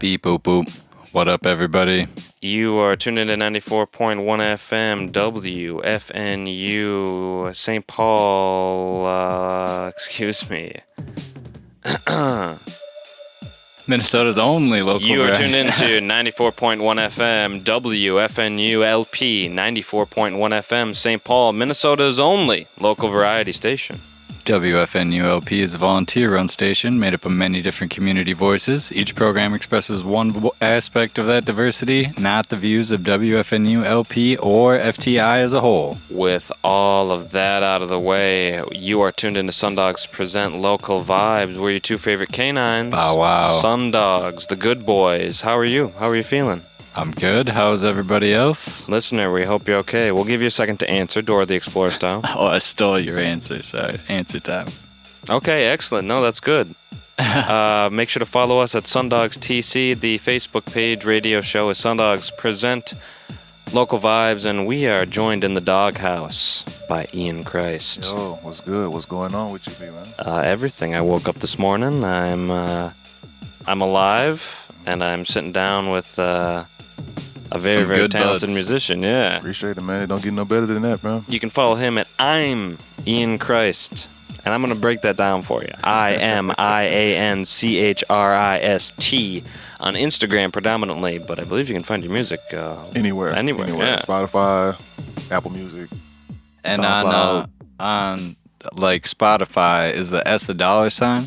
Beep boop boop. What up, everybody? You are tuned into 94.1 FM WFNU St. Paul, excuse me. Minnesota's only local. You are tuned into 94.1 FM WFNU-LP, 94.1 FM St. Paul, Minnesota's only local variety station. WFNU-LP is a volunteer-run station made up of many different community voices. Each program expresses one aspect of that diversity, not the views of WFNU-LP or FTI as a whole. With all of that out of the way, you are tuned into SunDogs Present Local Vibes. We're your two favorite canines. Bow wow. SunDogs, the good boys. How are you? How are you feeling? I'm good. How's everybody else? Listener, we hope you're okay. We'll give you a second to answer, Dora the Explorer style. Oh, I stole your answer. Sorry. Answer time. Okay, excellent. No, that's good. Make sure to follow us at SunDogsTC. The Facebook page radio show is SunDogs Present Local Vibes, and we are joined in the doghouse by Ian Christ. Yo, what's good? What's going on with you, man? Everything. I woke up this morning. I'm alive, and I'm sitting down with a very, very talented musician, yeah. Appreciate it, man. It don't get no better than that, bro. You can follow him at I'm Ian Christ. And I'm going to break that down for you. IANCHRIST on Instagram predominantly, but I believe you can find your music anywhere. Yeah. Spotify, Apple Music, and SoundCloud. on like Spotify, is the S a dollar sign?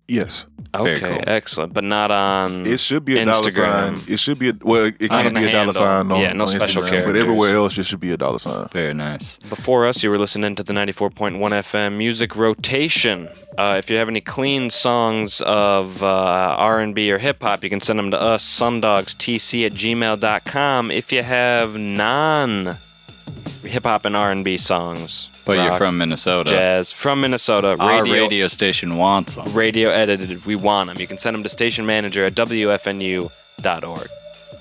Yes. Okay, cool. Excellent. But not on It should be a dollar Instagram. sign. It should be it can't be a dollar sign on no special Instagram, characters. but everywhere else it should be a dollar sign. Very nice. Before us, you were listening to the 94.1 FM Music Rotation. If you have any clean songs of R&B or hip-hop, you can send them to us, sundogstc@gmail.com. If you have non-hip-hop and R&B songs, But rock, you're from Minnesota. jazz, from Minnesota, Our radio station wants them. radio edited, we want them. You can send them to stationmanager@wfnu.org.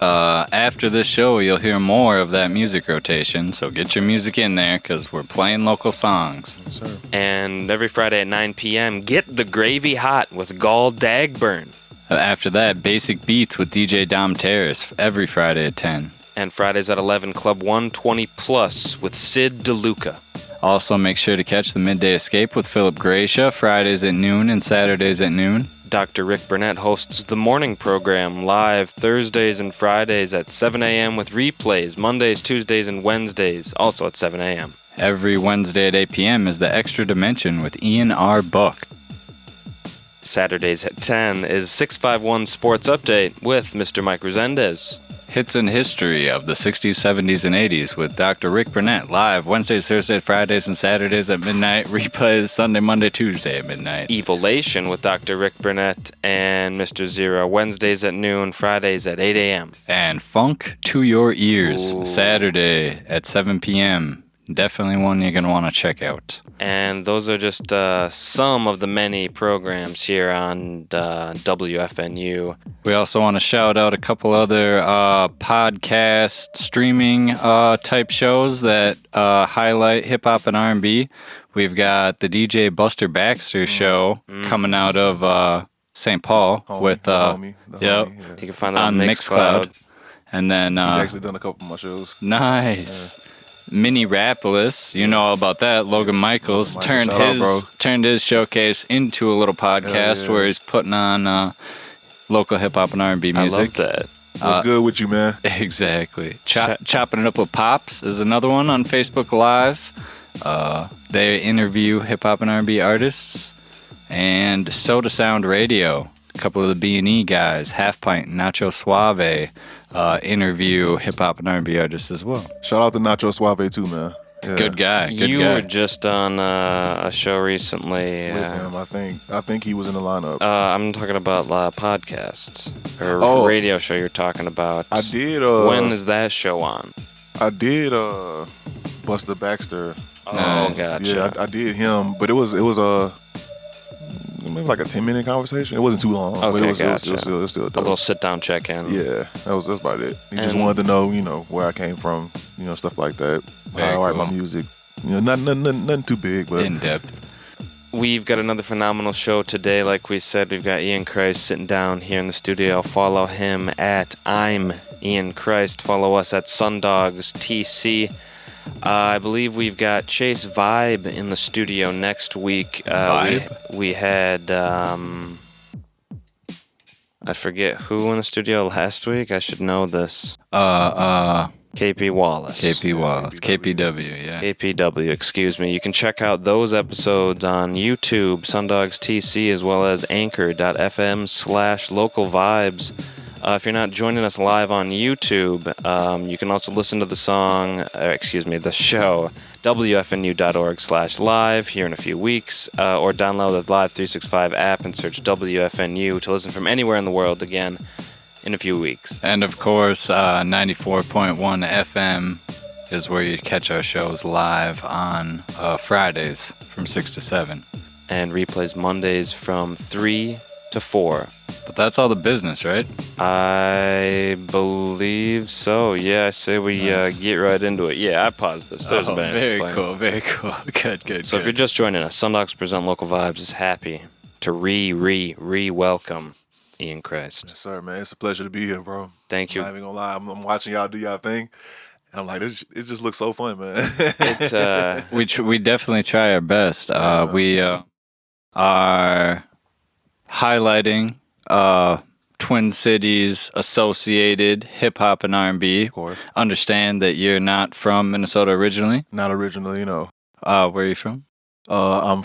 After this show, you'll hear more of that music rotation, so get your music in there, because we're playing local songs. Yes, sir. And every Friday at 9 p.m., get the gravy hot with Gall Dagburn. After that, Basic Beats with DJ Dom Terrace every Friday at 10. And Fridays at 11, Club 120 Plus with Sid DeLuca. Also, make sure to catch the Midday Escape with Philip Gracia, Fridays at noon and Saturdays at noon. Dr. Rick Burnett hosts the morning program live Thursdays and Fridays at 7 a.m. with replays, Mondays, Tuesdays, and Wednesdays, also at 7 a.m. Every Wednesday at 8 p.m. is The Extra Dimension with Ian R. Buck. Saturdays at 10 is 651 Sports Update with Mr. Mike Resendez. Hits and History of the 60s, 70s, and 80s with Dr. Rick Burnett, live Wednesdays, Thursdays, Fridays, and Saturdays at midnight. Replays Sunday, Monday, Tuesday at midnight. Evolation with Dr. Rick Burnett and Mr. Zero, Wednesdays at noon, Fridays at 8 a.m. And Funk to Your Ears, Ooh. Saturday at 7 p.m. Definitely one you're going to want to check out. And those are just some of the many programs here on WFNU. We also want to shout out a couple other podcast streaming type shows that highlight hip-hop and R&B. We've got the DJ Buster Baxter show coming out of St. Paul with homie. You can find that on Mixcloud. And then He's actually done a couple of my shows. nice. Mini Rapolis, you know all about that. Logan Michaels turned his showcase into a little podcast where he's putting on local hip hop and R&B music. I love that. What's good with you, man? Exactly. Chopping It Up with Pops is another one on Facebook Live. They interview hip hop and R&B artists. And Soda Sound Radio, a couple of the B&E guys, Half Pint, Nacho Suave, interview hip-hop and R&B artists as well. Shout out to Nacho Suave too, man. Yeah. Good guy. You were just on a show recently. With him, I think he was in the lineup. I'm talking about podcasts or radio show you're talking about. I did. When is that show on? I did. Buster Baxter. Oh, Nice. gotcha. Yeah, I did him, but it was maybe like a 10-minute conversation. It wasn't too long. Okay, but it was gotcha. still A little sit-down check-in. Yeah, that's about it. He just And- wanted to know, where I came from, stuff like that. Very How I write my cool. music. Nothing too big, but In depth. we've got another phenomenal show today. Like we said, we've got Ian Christ sitting down here in the studio. Follow him at I'm Ian Christ. Follow us at SunDogsTC. I believe we've got Chase Vibe in the studio next week. We had I forget who in the studio last week. I should know this. KP Wallace. KPW, yeah. KPW, excuse me. You can check out those episodes on YouTube, SunDogsTC, as well as anchor.fm/localvibes. If you're not joining us live on YouTube, you can also listen to the show, WFNU.org/live here in a few weeks, or download the Live 365 app and search WFNU to listen from anywhere in the world again in a few weeks. And of course, 94.1 FM is where you catch our shows live on Fridays from 6 to 7. And replays Mondays from 3 to 4. But that's all the business, right? I believe so. Yeah, I say we get right into it. Yeah, I paused this. There's a band very playing. cool, very cool. Good. So if you're just joining us, SunDogs Present Local Vibes is happy to re-welcome Ian Christ. Yes, sir, man. It's a pleasure to be here, bro. Thank you. I'm not even gonna lie. I'm watching y'all do y'all thing, and I'm like, it just looks so fun, man. It's we definitely try our best. We are highlighting Twin Cities associated hip hop and R&B. Of course. Understand that you're not from Minnesota originally. Not originally, Where are you from? I'm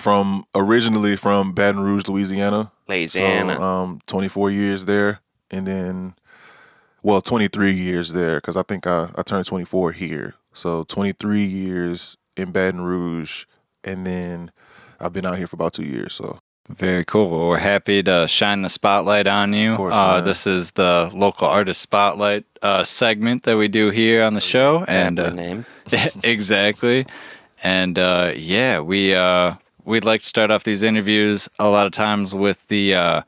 originally from Baton Rouge, Louisiana. Louisiana. So, 24 years there, and then, 23 years there, because I think I turned 24 here. So 23 years in Baton Rouge, and then I've been out here for about 2 years. So Very cool. Well, we're happy to shine the spotlight on you. Of course, man. This is the local artist spotlight segment that we do here on the show, and name. exactly. And we'd like to start off these interviews a lot of times with the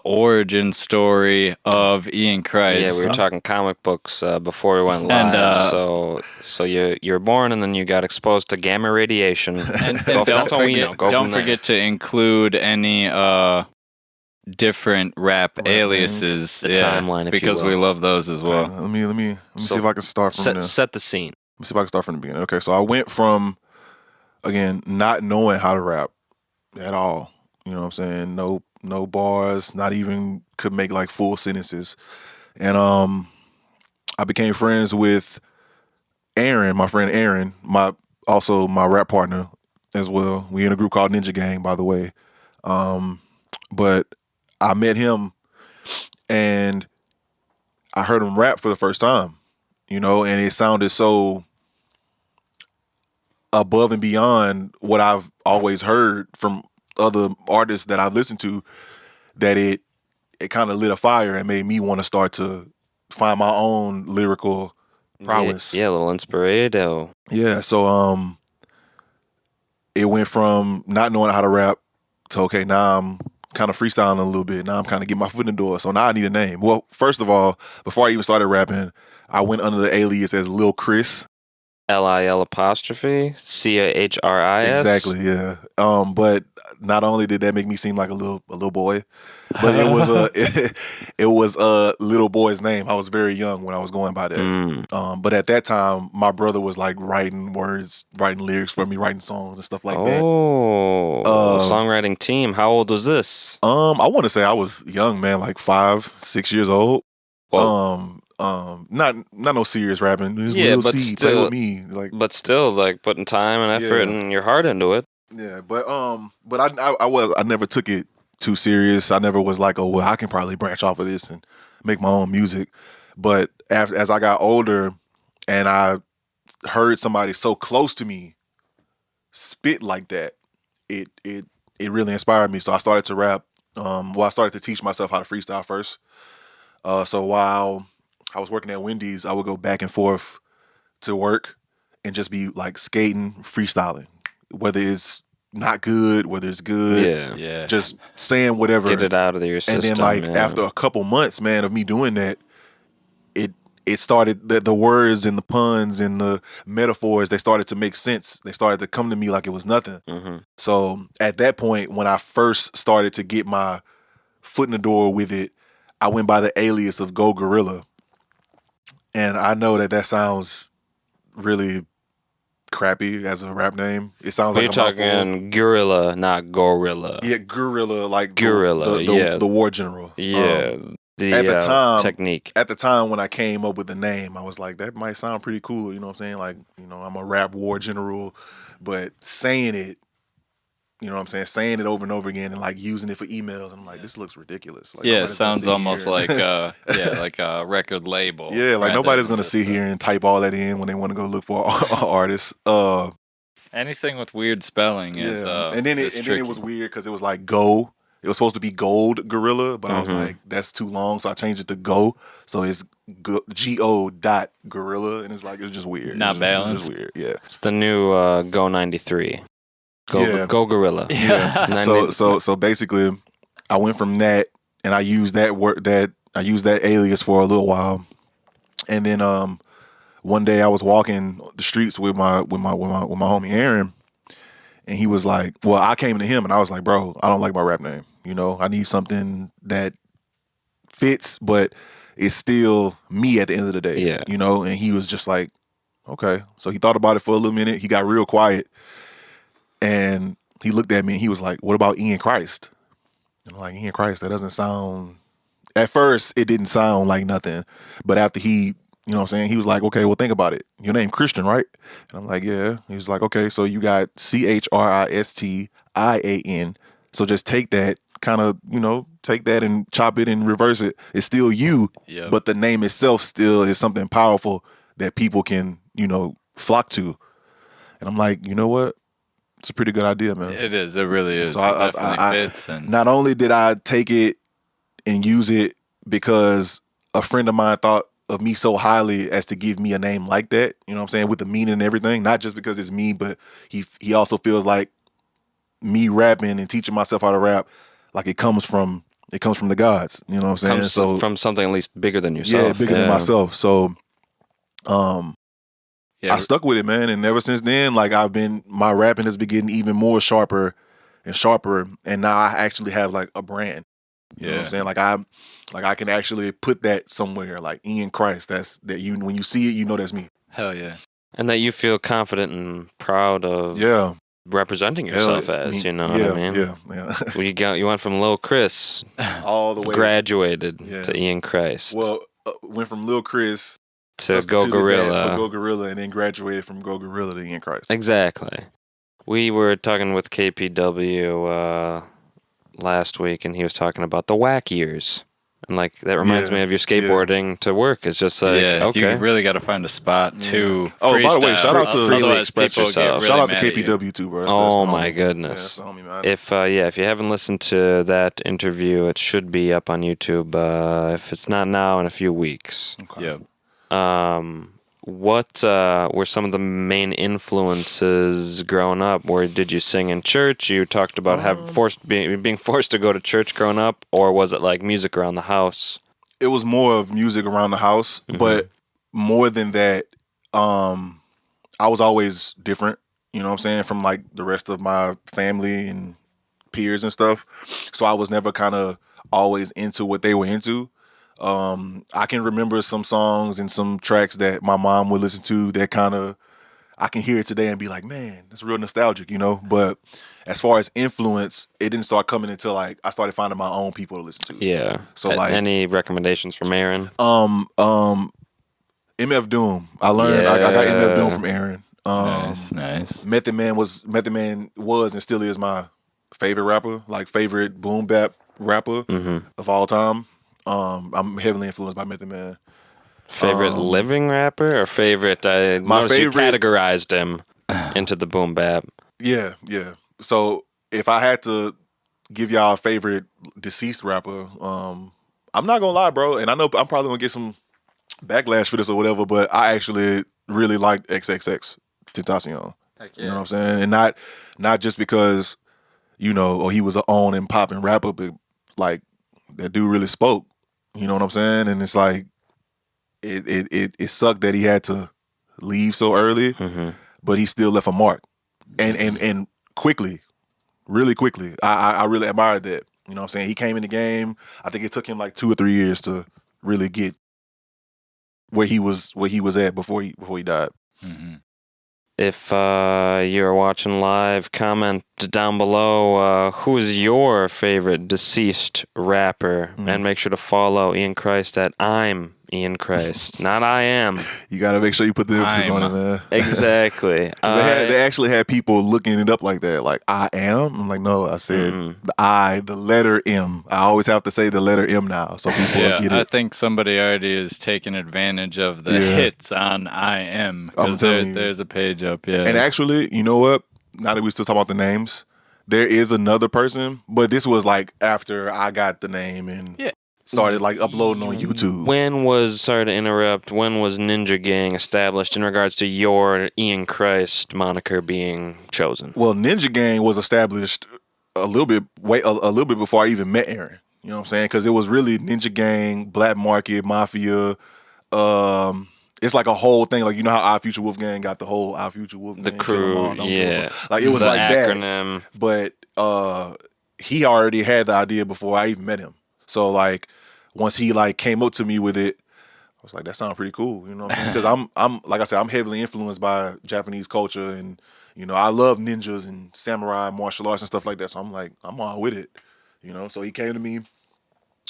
origin story of Ian Christ. Yeah, we were talking comic books before we went live. And, so you were born and then you got exposed to gamma radiation. And That's all we know. Don't forget to include any different rap aliases, the timeline, if because you will. we love those as well. let me see if I can start from set the scene. Let me see if I can start from the beginning. Okay, so I went from, again, not knowing how to rap at all. You know what I'm saying? No bars, not even could make like full sentences. And I became friends with Aaron, my friend Aaron, my rap partner as well. We in a group called Ninja Gang, by the way. But I met him and I heard him rap for the first time, and it sounded so above and beyond what I've always heard from other artists that I've listened to, that it kind of lit a fire and made me want to start to find my own lyrical prowess. Yeah, a little inspirado. Yeah, so it went from not knowing how to rap to, okay, now I'm kind of freestyling a little bit. Now I'm kind of getting my foot in the door. So now I need a name. Well, first of all, before I even started rapping, I went under the alias as Lil Chris. LIL' CHRIS. Exactly, yeah. But not only did that make me seem like a little boy, but it was a little boy's name. I was very young when I was going by that. But at that time, my brother was like writing words, writing lyrics for me, writing songs and stuff like that. Songwriting team. How old was this? I want to say I was young, man, like 5, 6 years old. Whoa. Not no serious rapping. Just Yeah, Lil but C, still- play with me, like. But still, like putting time and effort Yeah. and your heart into it. Yeah, but I never took it too serious. I never was like, oh well, I can probably branch off of this and make my own music. But as I got older, and I heard somebody so close to me spit like that, it really inspired me. So I started to rap. I started to teach myself how to freestyle first. So while I was working at Wendy's, I would go back and forth to work and just be like skating, freestyling, whether it's not good, whether it's good, Yeah. just saying whatever. Get it out of your system. And then like yeah. after a couple months, man, of me doing that, it started, the words and the puns and the metaphors, they started to make sense. They started to come to me like it was nothing. Mm-hmm. So at that point, when I first started to get my foot in the door with it, I went by the alias of Go Gorilla. And I know that sounds really crappy as a rap name. It sounds You're like a mouthful. talking gorilla, not gorilla. Yeah, Gorilla, like Gorilla, the war general. Yeah, the at the time, technique. At the time when I came up with the name, I was like, that might sound pretty cool. You know what I'm saying? Like, I'm a rap war general, but saying it, you know what I'm saying? Saying it over and over again and like using it for emails. I'm like, this looks ridiculous. Like, it sounds almost like like a record label. Yeah, like nobody's gonna sit here and type all that in when they want to go look for an artist. Anything with weird spelling is and then it was weird because it was like Go. It was supposed to be Gold Gorilla, but I was like, that's too long, so I changed it to Go. So it's Go dot Gorilla, and it's like it's just weird. Not balanced. It's weird. Yeah. It's the new Go 93. Go Gorilla. Yeah. So basically, I went from that, and I used that alias for a little while, and then one day I was walking the streets with my homie Aaron, and he was like, well, I came to him and I was like, bro, I don't like my rap name. I need something that fits, but it's still me at the end of the day. Yeah. And he was just like, okay. So he thought about it for a little minute. He got real quiet. And he looked at me and he was like, what about Ian Christ? And I'm like, Ian Christ, that doesn't sound... At first, it didn't sound like nothing. But after he, you know what I'm saying, he was like, okay, well, think about it. Your name Christian, right? And I'm like, yeah. He was like, okay, so you got CHRISTIAN. So just take that, kind of, take that and chop it and reverse it. It's still you, but the name itself still is something powerful that people can, flock to. And I'm like, you know what? It's a pretty good idea, man. It is. It really is. So it definitely fits. And not only did I take it and use it because a friend of mine thought of me so highly as to give me a name like that, you know what I'm saying, with the meaning and everything, not just because it's me, but he also feels like me rapping and teaching myself how to rap, like it comes from the gods, you know what I'm saying? So from something at least bigger than yourself. Yeah, bigger than myself. So I stuck with it, man, and ever since then, like my rapping has been getting even more sharper and sharper, and now I actually have like a brand. You know what I'm saying? Like I can actually put that somewhere, like Ian Christ. That you when you see it, that's me. Hell yeah. And that you feel confident and proud of. Yeah. Representing yourself as, you know what I mean? Yeah. You went from Lil Chris all the way graduated to Ian Christ. Well, went from Lil Chris to Go Gorilla. Go Gorilla, and then graduated from Go Gorilla to Ian Christ. Exactly. We were talking with KPW last week, and he was talking about the whack years. And like that reminds me of your skateboarding to work. It's just like, okay. You really got to find a spot to by the way, shout out to freely express yourself. Shout out to KPW too, bro. Oh my goodness. Yeah, homie, man. If you haven't listened to that interview, it should be up on YouTube. If it's not now, in a few weeks. Okay. Yep. What were some of the main influences growing up? Where did you sing in church? You talked about being forced to go to church growing up, or was it like music around the house? It was more of music around the house, but more than that, I was always different. You know what I'm saying, from like the rest of my family and peers and stuff. So I was never kind of always into what they were into. I can remember some songs and some tracks that my mom would listen to that kind of, I can hear it today and be like, man, that's real nostalgic, But as far as influence, it didn't start coming until like I started finding my own people to listen to. Yeah. So like, any recommendations from Aaron? MF Doom. I learned I got MF Doom from Aaron. Nice. Method Man was and still is my favorite rapper, like favorite boom bap rapper of all time. I'm heavily influenced by Method Man. Favorite living rapper or favorite? My favorite. You categorized him into the boom bap. Yeah. So if I had to give y'all a favorite deceased rapper, I'm not gonna lie, bro. And I know I'm probably gonna get some backlash for this or whatever, but I actually really liked XXX Tentacion. You know what I'm saying? And not just because he was an on and popping rapper, but like that dude really spoke. You know what I'm saying? And it's like, it sucked that he had to leave so early, but he still left a mark, and quickly, really quickly. I really admired that. You know what I'm saying? He came in the game. I think it took him like 2 or 3 years to really get where he was at before he died. Mm-hmm. If you're watching live, comment down below who's your favorite deceased rapper, and make sure to follow Ian Christ at I'm Ian Christ, not I am. You got to make sure you put the emphasis on it, man. Exactly. They actually had people looking it up like that, like I am. I'm like, no, I said the letter M. I always have to say the letter M now, so people will get it. I think somebody already is taking advantage of the hits on I am, because there's a page up. Yeah, and actually, you know what? Now that we still talking about the names, there is another person, but this was like after I got the name and started like uploading on YouTube. Sorry to interrupt, when was Ninja Gang established in regards to your Ian Christ moniker being chosen? Well, Ninja Gang was established a little bit before I even met Aaron. You know what I'm saying? Because it was really Ninja Gang, Black Market, Mafia. It's like a whole thing. Like, you know how Our Future Wolf Gang got the whole Our Future Wolf Gang? The crew, yeah. Like, it was the like acronym. that. But he already had the idea before I even met him. So, like, once he, like, came up to me with it, I was like, that sounds pretty cool. You know what I'm saying? Because I'm like I said, I'm heavily influenced by Japanese culture. And, you know, I love ninjas and samurai martial arts and stuff like that. So I'm like, I'm on with it. You know? So he came to me.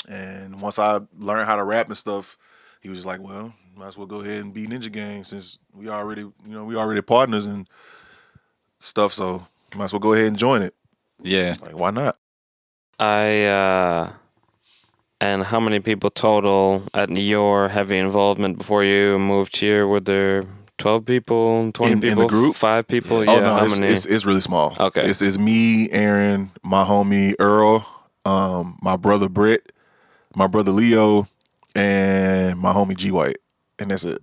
And once I learned how to rap and stuff, he was just like, well, might as well go ahead and be Ninja Gang since we already partners and stuff. So might as well go ahead and join it. Yeah. Like, why not? And how many people total at your heavy involvement before you moved here? Were there 12 people, 20 people? In the group? 5 people? Yeah. Yeah. Oh, no, how many? It's really small. Okay. It's me, Aaron, my homie Earl, my brother Brett, my brother Leo, and my homie G White. And that's it.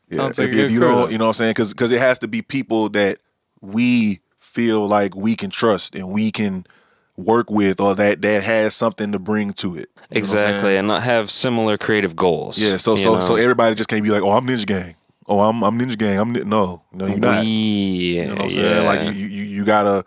Yeah. Sounds like if you don't, you know what I'm saying? Because it has to be people that we feel like we can trust and we can work with, or that has something to bring to it. Exactly, and not have similar creative goals. Yeah, so everybody just can't be like, oh, I'm Ninja Gang. Oh, I'm Ninja Gang. No, you're not. You know what I'm saying? Like you gotta.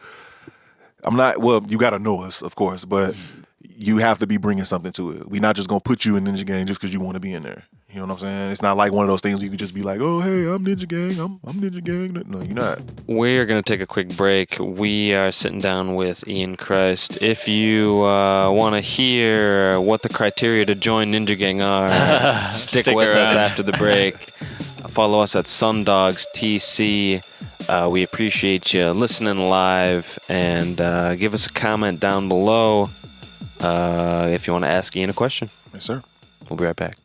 You gotta know us, of course, but you have to be bringing something to it. We're not just gonna put you in Ninja Gang just because you want to be in there. You know what I'm saying? It's not like one of those things where you can just be like, oh, hey, I'm Ninja Gang. I'm Ninja Gang. No, you're not. We're going to take a quick break. We are sitting down with Ian Christ. If you want to hear what the criteria to join Ninja Gang are, stick with us after the break. Follow us at SunDogsTC. We appreciate you listening live, and give us a comment down below if you want to ask Ian a question. Yes, sir. We'll be right back.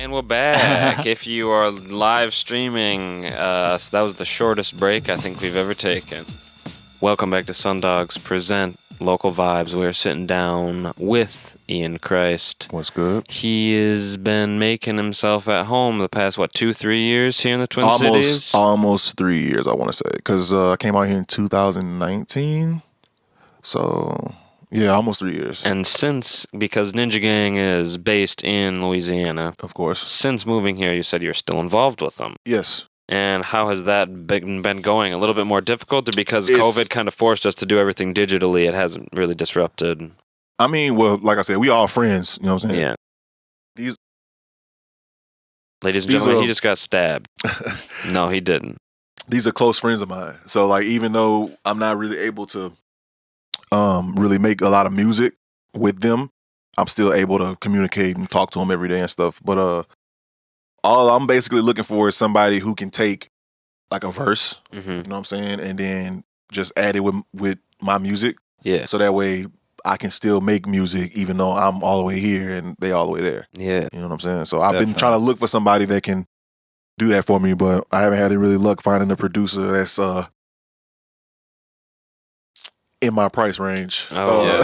And we're back. If you are live streaming, so that was the shortest break I think we've ever taken. Welcome back to SunDogs Present Local Vibes. We're sitting down with Ian Christ. What's good? He has been making himself at home the past, 2-3 years here in the Twin Cities? Almost 3 years, I want to say. Because I came out here in 2019. So, yeah, almost 3 years. And because Ninja Gang is based in Louisiana. Of course. Since moving here, you said you're still involved with them. Yes. And how has that been going? A little bit more difficult, or because COVID kind of forced us to do everything digitally, it hasn't really disrupted? I mean, well, like I said, we all friends, you know what I'm saying? Yeah. Ladies and gentlemen, he just got stabbed. No, he didn't. These are close friends of mine. So, like, even though I'm not really able to really make a lot of music with them, I'm still able to communicate and talk to them every day and stuff. But all I'm basically looking for is somebody who can take like a verse, you know what I'm saying, and then just add it with my music. Yeah. So that way I can still make music even though I'm all the way here and they all the way there. Yeah. You know what I'm saying? So I've been trying to look for somebody that can do that for me, but I haven't had any really luck finding a producer that's in my price range. Oh, yeah.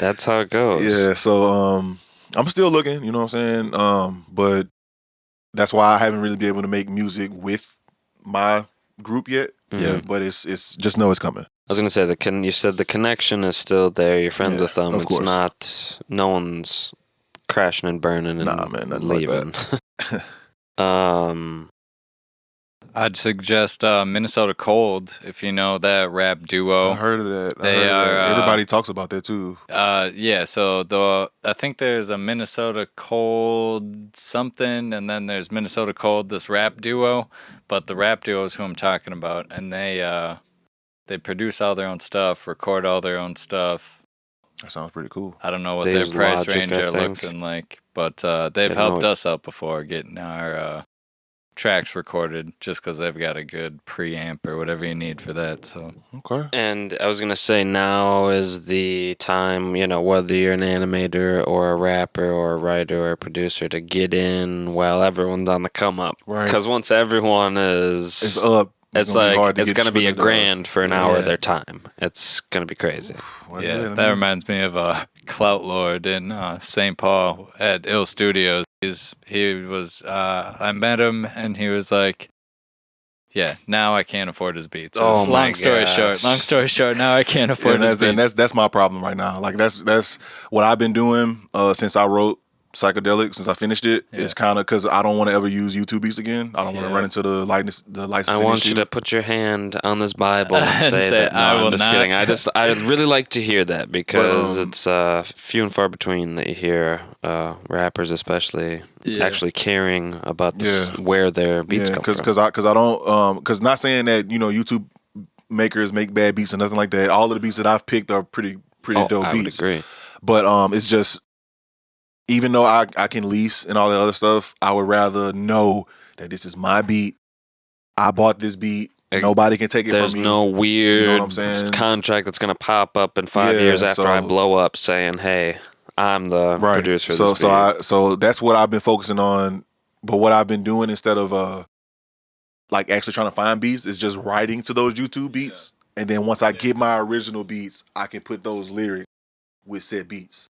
That's how it goes. Yeah, so I'm still looking, you know what I'm saying? But that's why I haven't really been able to make music with my group yet. Yeah. But it's just know it's coming. I was going to say, you said the connection is still there. You're friends with them. Of course. It's not, no one's crashing and burning and leaving. Like that. I'd suggest Minnesota Cold, if you know that rap duo. I heard of that. Everybody talks about that too. Yeah, so I think there's a Minnesota Cold something, and then there's Minnesota Cold, this rap duo. But the rap duo is who I'm talking about, and they produce all their own stuff, record all their own stuff. That sounds pretty cool. I don't know what their price range are looking like, but they've helped us out before getting our tracks recorded just because they've got a good preamp or whatever you need for that. So okay. And I was gonna say, now is the time, whether you're an animator or a rapper or a writer or a producer, to get in while everyone's on the come up. Right. Because once everyone is up, it's gonna be $1,000 for an hour of their time. It's gonna be crazy. Well, that reminds me of Clout Lord in St. Paul at Ill Studios. I met him and he was like, yeah, now I can't afford his beats. Long story short, now I can't afford his beats. And that's my problem right now. Like that's what I've been doing since I wrote Psychedelic, since I finished it. It's kind of because I don't want to ever use YouTube beats again. I don't want to run into the licensing I want issue. you to put your hand on this Bible and say that. No, I'm just kidding. I'd really like to hear that, because it's few and far between that you hear rappers, especially actually caring about this, where their beats come from. Because I don't not saying that YouTube makers make bad beats or nothing like that. All of the beats that I've picked are pretty dope beats. I would agree. But it's just, even though I can lease and all that other stuff, I would rather know that this is my beat. I bought this beat. Nobody can take it from me. There's no weird you know what I'm saying? Contract that's going to pop up in 5 years after I blow up saying, hey, I'm the producer of this beat. So that's what I've been focusing on. But what I've been doing, instead of actually trying to find beats, is just writing to those YouTube beats. And then once I get my original beats, I can put those lyrics with said beats.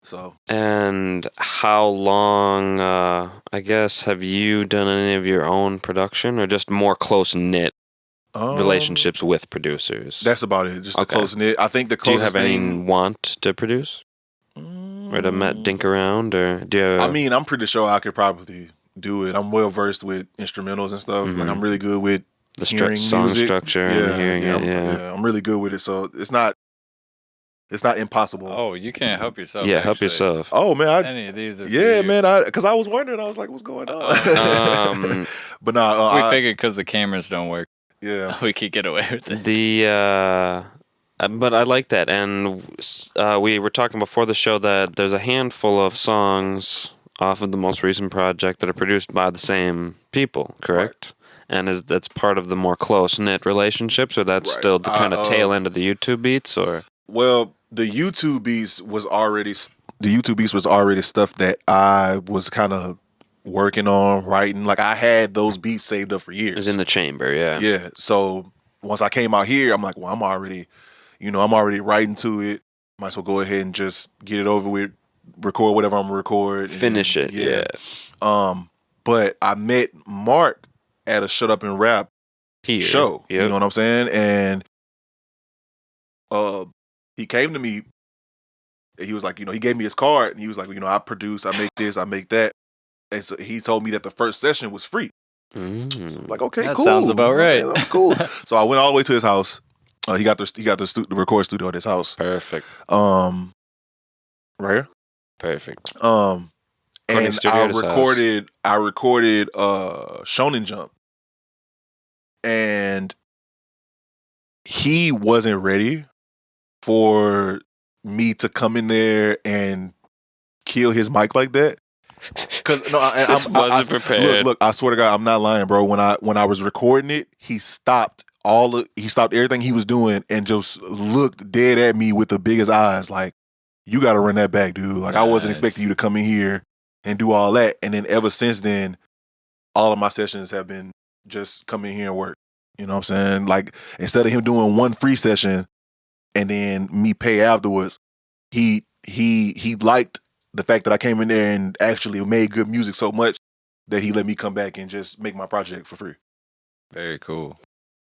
So. And how long, I guess, have you done any of your own production, or just more close-knit relationships with producers? That's about it. Just the close-knit. I think the closest thing... Do you have any want to produce? Or to dink around? Or do you have... I mean, I'm pretty sure I could probably do it. I'm well-versed with instrumentals and stuff. Like, I'm really good with hearing song music. Structure and hearing it. I'm really good with it. So it's not impossible. Oh, you can't help yourself. Yeah, help yourself. Oh man, any of these are man. Because I was wondering, I was like, "What's going on?" But no, we figured because the cameras don't work. Yeah, we could get away with it. But I like that, and we were talking before the show that there's a handful of songs off of the most recent project that are produced by the same people, correct? Right. And that's part of the more close-knit relationships, or that's still the kind of tail end of the YouTube beats, or? Well, the YouTube beats was already stuff that I was kind of working on writing. Like I had those beats saved up for years. It was in the chamber, yeah. Yeah. So once I came out here, I'm like, well, I'm already writing to it. Might as well go ahead and just get it over with, record whatever I'm gonna record. Finish it, yeah. But I met Mark at a Shut Up and Rap show. Yep. You know what I'm saying? And he came to me and he was like, he gave me his card and he was like, I produce, I make this, I make that. And so he told me that the first session was free. Like, okay, that cool. Sounds about right. Cool. So I went all the way to his house. He got the record studio at his house. Perfect. Right here. Perfect. And I recorded Shonen Jump. And he wasn't ready for me to come in there and kill his mic like that. Cause I wasn't prepared. Look, I swear to God, I'm not lying, bro. When I was recording it, he stopped everything he was doing and just looked dead at me with the biggest eyes, like, you got to run that back, dude. Like, nice. I wasn't expecting you to come in here and do all that. And then ever since then, all of my sessions have been just come in here and work. You know what I'm saying? Like, instead of him doing one free session and then me pay afterwards, he liked the fact that I came in there and actually made good music so much that he let me come back and just make my project for free. Very cool.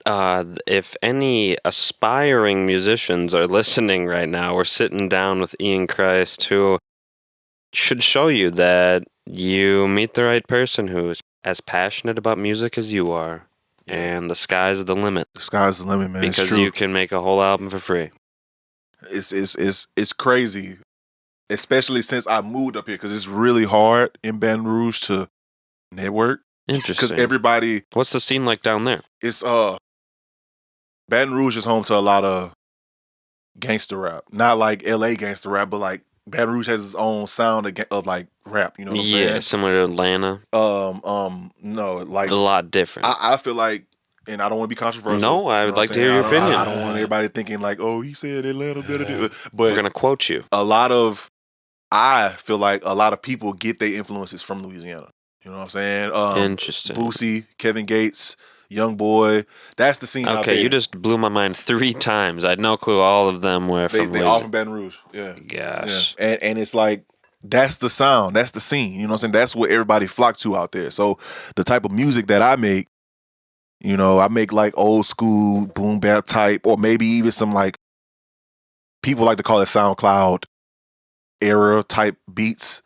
If any aspiring musicians are listening right now, we're sitting down with Ian Christ, who should show you that you meet the right person who is as passionate about music as you are, and the sky's the limit. The sky's the limit, man. Because you can make a whole album for free. It's crazy, especially since I moved up here, because it's really hard in Baton Rouge to network. Interesting. Because everybody. What's the scene like down there? It's Baton Rouge is home to a lot of gangster rap. Not like LA gangster rap, but like Baton Rouge has its own sound of like rap, you know what I'm saying? Yeah, similar to Atlanta. No, like a lot different. I feel like, and I don't want to be controversial. No, I would like to hear your opinion. I don't want everybody thinking like, oh, he said Atlanta better do it. But we're gonna quote you. I feel like a lot of people get their influences from Louisiana. You know what I'm saying? Interesting. Boosie, Kevin Gates, Young Boy. That's the scene out there. Okay, you just blew my mind 3 times. I had no clue all of them were from They all from Baton Rouge. Yeah. Gosh. Yeah. And it's like, that's the sound. That's the scene. You know what I'm saying? That's what everybody flock to out there. So the type of music that I make, I make like old school Boombap type, or maybe even some like, people like to call it Soundcloud era type beats.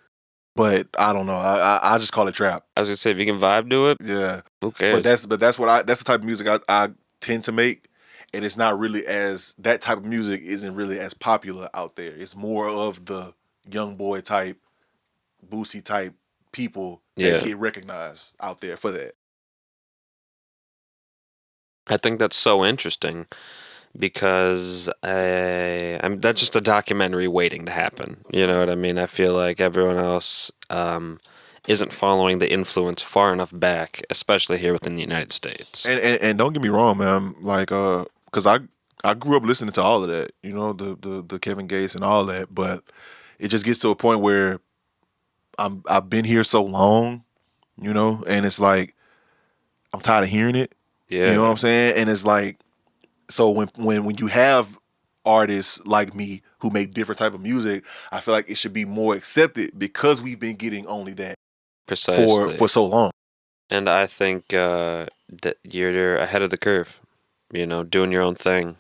But I don't know. I just call it trap. I was gonna say, if you can vibe to it, yeah. Who cares? But that's the type of music I tend to make, and it's not really that type of music isn't really as popular out there. It's more of the Young Boy type, Boosie type people that get recognized out there for that. I think that's so interesting. Because that's just a documentary waiting to happen. You know what I mean? I feel like everyone else isn't following the influence far enough back, especially here within the United States. And don't get me wrong, man. Like, because I grew up listening to all of that, the Kevin Gates and all that. But it just gets to a point where I've been here so long, and it's like I'm tired of hearing it. Yeah, you know what I'm saying? And it's like. So when you have artists like me who make different type of music, I feel like it should be more accepted because we've been getting only that for so long. And I think that you're ahead of the curve, doing your own thing.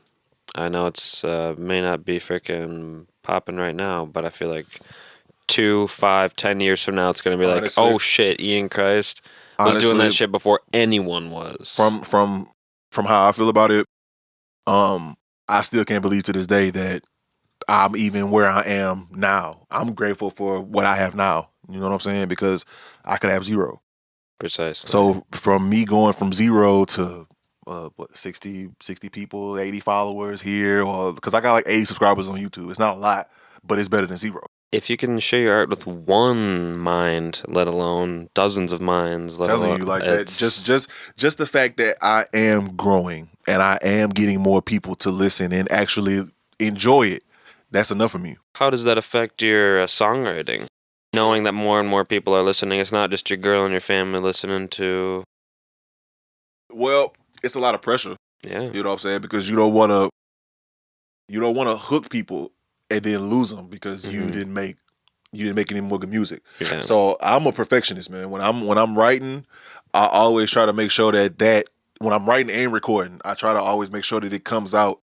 I know it's may not be freaking popping right now, but I feel like 2, 5, 10 years from now, it's going to be like, oh shit, Ian Christ was doing that shit before anyone was. From how I feel about it, I still can't believe to this day that I'm even where I am now. I'm grateful for what I have now. You know what I'm saying? Because I could have 0. Precisely. So from me going from 0 to 60 people, 80 followers here, or because I got like 80 subscribers on YouTube. It's not a lot, but it's better than 0. If you can share your art with one mind, let alone dozens of minds, telling you like that, just the fact that I am growing and I am getting more people to listen and actually enjoy it, that's enough for me. How does that affect your songwriting? knowing that more and more people are listening? It's not just your girl and your family listening to. Well, it's a lot of pressure. Yeah. You know what I'm saying? Because you don't want to hook people and then lose them because you didn't make any more good music. Yeah. So I'm a perfectionist, man. When I'm writing, I always try to make sure that when I'm writing and recording, I try to always make sure that it comes out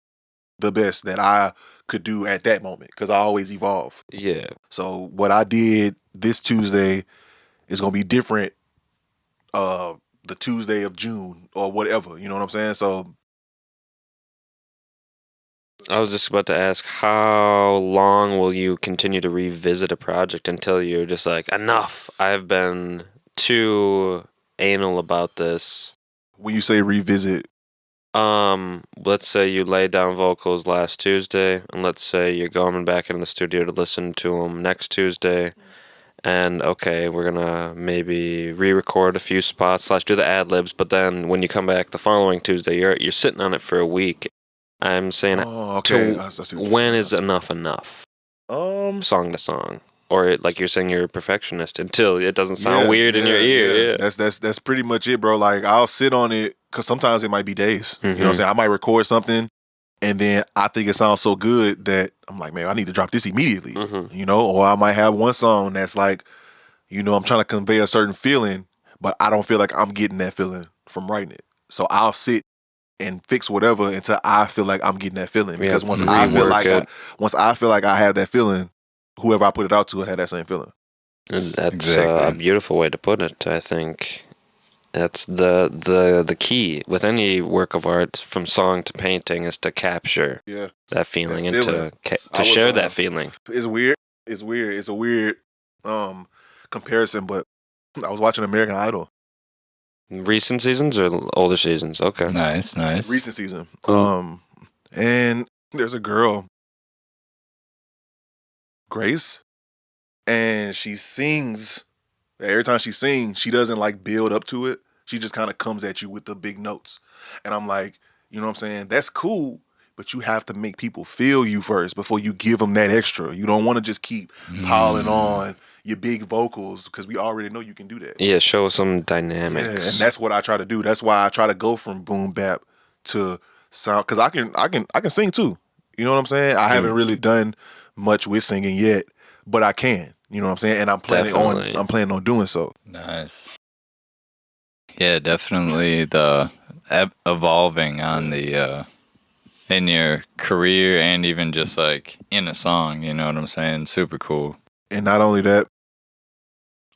the best that I could do at that moment because I always evolve. Yeah. So what I did this Tuesday is gonna be different the Tuesday of June or whatever. You know what I'm saying? So I was just about to ask, how long will you continue to revisit a project until you're just like, enough? I've been too anal about this. when you say revisit, Let's say you laid down vocals last Tuesday, and let's say you're going back in the studio to listen to them next Tuesday, and okay, we're gonna maybe re-record a few spots / do the ad-libs, but then when you come back the following Tuesday, you're sitting on it for a week. I'm saying, okay. I see what you're when saying. is enough? Song to song, or like you're saying, you're a perfectionist until it doesn't sound weird in your ear. Yeah. That's pretty much it, bro. Like I'll sit on it because sometimes it might be days. You know what I'm saying? I might record something and then I think it sounds so good that I'm like, man, I need to drop this immediately. You know, or I might have one song that's like, you know, I'm trying to convey a certain feeling, but I don't feel like I'm getting that feeling from writing it. So I'll sit and fix whatever until I feel like I'm getting that feeling. Because once I feel like I have that feeling, whoever I put it out to had that same feeling. And that's a beautiful way to put it. I think that's the key with any work of art, from song to painting, is to capture that feeling and to share that feeling. It's weird. It's a weird comparison, but I was watching American Idol. Recent seasons or older seasons? Okay. Nice. Recent season. Cool. And there's a girl, Grace, and she sings. Every time she sings, she doesn't like build up to it. She just kind of comes at you with the big notes. And I'm like, you know what I'm saying? That's cool, but you have to make people feel you first before you give them that extra. You don't want to just keep piling on your big vocals because we already know you can do that. Yeah, show some dynamics. Yeah, and that's what I try to do. That's why I try to go from Boombap to sound, because I can sing too. You know what I'm saying? I haven't really done much with singing yet, but I can. You know what I'm saying? And I'm planning on doing so. Nice. Yeah, definitely the evolving on the in your career and even just like in a song, you know what I'm saying? Super cool. And not only that,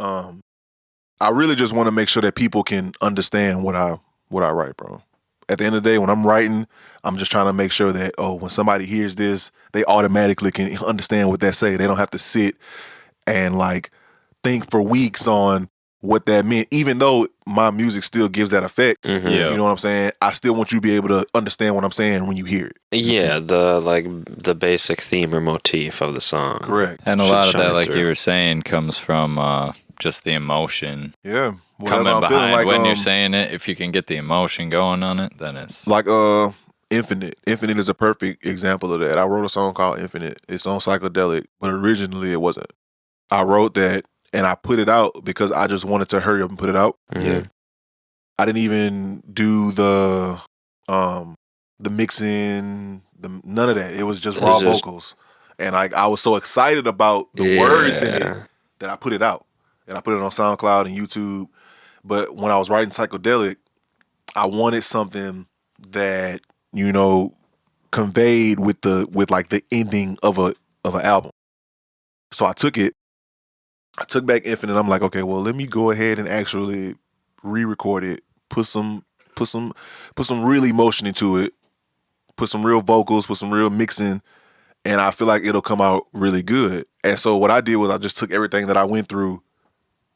I really just want to make sure that people can understand what I write, bro. At the end of the day, when I'm writing, I'm just trying to make sure that, when somebody hears this, they automatically can understand what that say. They don't have to sit and like think for weeks on what that meant, even though my music still gives that effect. You know what I'm saying? I still want you to be able to understand what I'm saying when you hear it. Yeah, the basic theme or motif of the song. Correct. And a lot of that, like you were saying, comes from just the emotion. Yeah. Coming behind like, when you're saying it. If you can get the emotion going on it, then it's like Infinite. Infinite is a perfect example of that. I wrote a song called Infinite. It's on Psychedelic, but originally it wasn't. I wrote that and I put it out because I just wanted to hurry up and put it out. Yeah. I didn't even do the mixing, none of that. It was just raw vocals. And I was so excited about the words in it that I put it out. And I put it on SoundCloud and YouTube. But when I was writing Psychedelic, I wanted something that, you know, conveyed with like the ending of an album. So I took back Infinite. I'm like, okay, well, let me go ahead and actually re-record it, put some real emotion into it, put some real vocals, put some real mixing, and I feel like it'll come out really good. And so what I did was I just took everything that I went through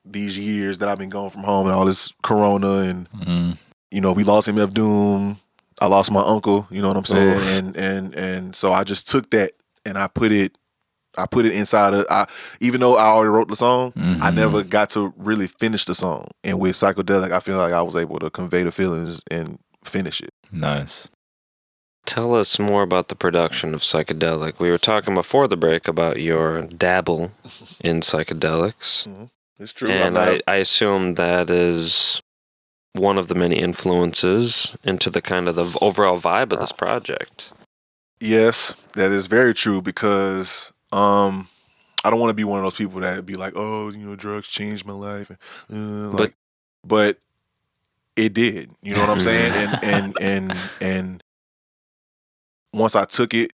these years that I've been gone from home and all this corona and you know, we lost MF Doom. I lost my uncle, you know what I'm saying? And so I just took that and I put it inside even though I already wrote the song, I never got to really finish the song. And with Psychedelic, I feel like I was able to convey the feelings and finish it. Nice. Tell us more about the production of Psychedelic. We were talking before the break about your dabble in psychedelics. Mm-hmm. It's true. And I assume that is one of the many influences into the kind of the overall vibe of this project. Yes, that is very true because I don't want to be one of those people that be like, oh, drugs changed my life. But it did. You know what I'm saying? And once I took it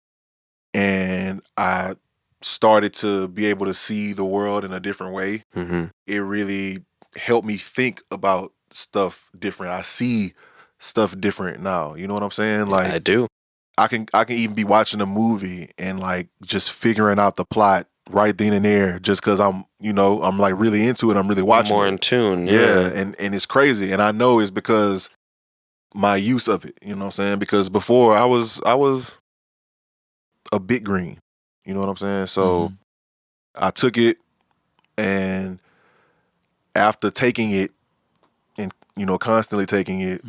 and I started to be able to see the world in a different way, it really helped me think about stuff different. I see stuff different now. You know what I'm saying? Like, I do. I can even be watching a movie and like just figuring out the plot right then and there just because I'm like really into it. I'm really watching more it. in tune. Yeah. And it's crazy. And I know it's because my use of it, you know what I'm saying? Because before I was a bit green, you know what I'm saying? So I took it, and after taking it and, constantly taking it,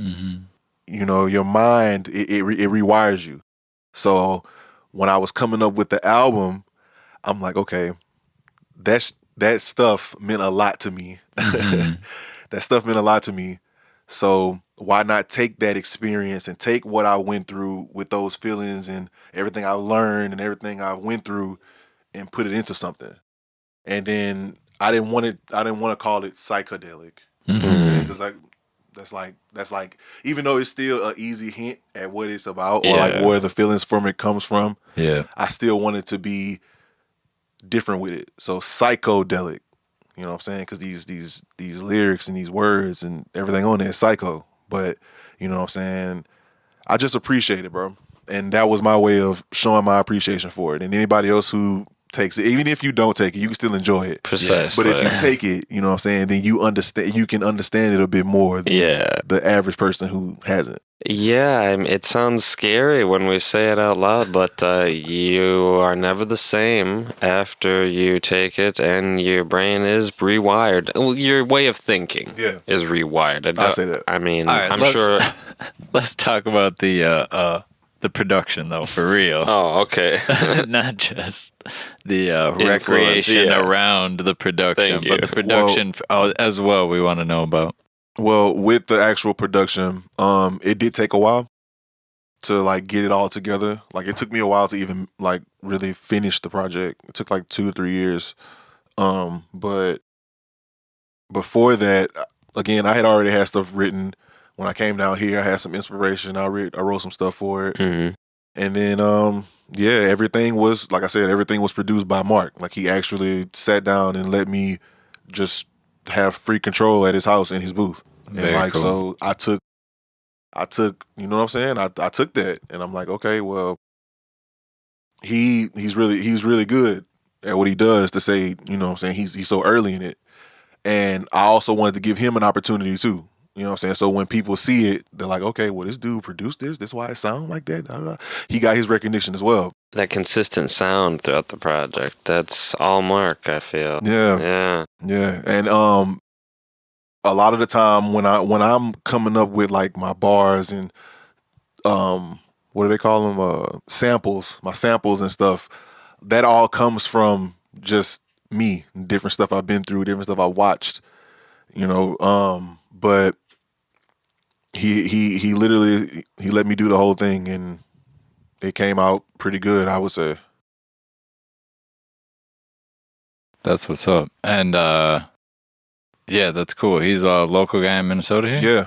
your mind, it rewires you. So when I was coming up with the album, I'm like, okay, that stuff meant a lot to me. That stuff meant a lot to me. So why not take that experience and take what I went through with those feelings and everything I learned and everything I went through and put it into something. And then I didn't want to call it psychedelic. You know what I'm saying? Because that's like even though it's still an easy hint at what it's about or like where the feelings from it comes from, I still wanted to be different with it. So psychedelic, you know what I'm saying? Because these lyrics and these words and everything on there is psycho. But you know what I'm saying? I just appreciate it, bro. And that was my way of showing my appreciation for it. And anybody else who takes it, even if you don't take it, you can still enjoy it. Precisely. But if you take it, you know what I'm saying, then you can understand it a bit more than the average person who hasn't. Yeah, it sounds scary when we say it out loud, but you are never the same after you take it, and your brain is rewired. Well, your way of thinking is rewired. I say that. I mean, right, I'm sure. Let's talk about the production, though, for real. Oh, okay. Not just the recreation around the production, but the production as well we want to know about. Well, with the actual production, it did take a while to like get it all together. Like it took me a while to even like really finish the project. It took like 2 or 3 years. But before that, again, I had already had stuff written. When I came down here, I had some inspiration. I wrote some stuff for it. And then, everything was, like I said, everything was produced by Mark. Like he actually sat down and let me just have free control at his house in his booth. Very and like cool. So I took you know what I'm saying? I took that and I'm like, okay, well he's really good at what he does to say, you know what I'm saying, he's so early in it. And I also wanted to give him an opportunity too. You know what I'm saying? So when people see it, they're like, okay, well, this dude produced this. That's why it sounds like that. Da, da, da. He got his recognition as well. That consistent sound throughout the project. That's all Mark, I feel. Yeah. And a lot of the time when I'm coming up with like my bars and what do they call them? Samples, my samples and stuff, that all comes from just me, different stuff I've been through, different stuff I watched, but he literally let me do the whole thing and it came out pretty good, I would say. That's what's up. And that's cool. He's a local guy in Minnesota here? Yeah.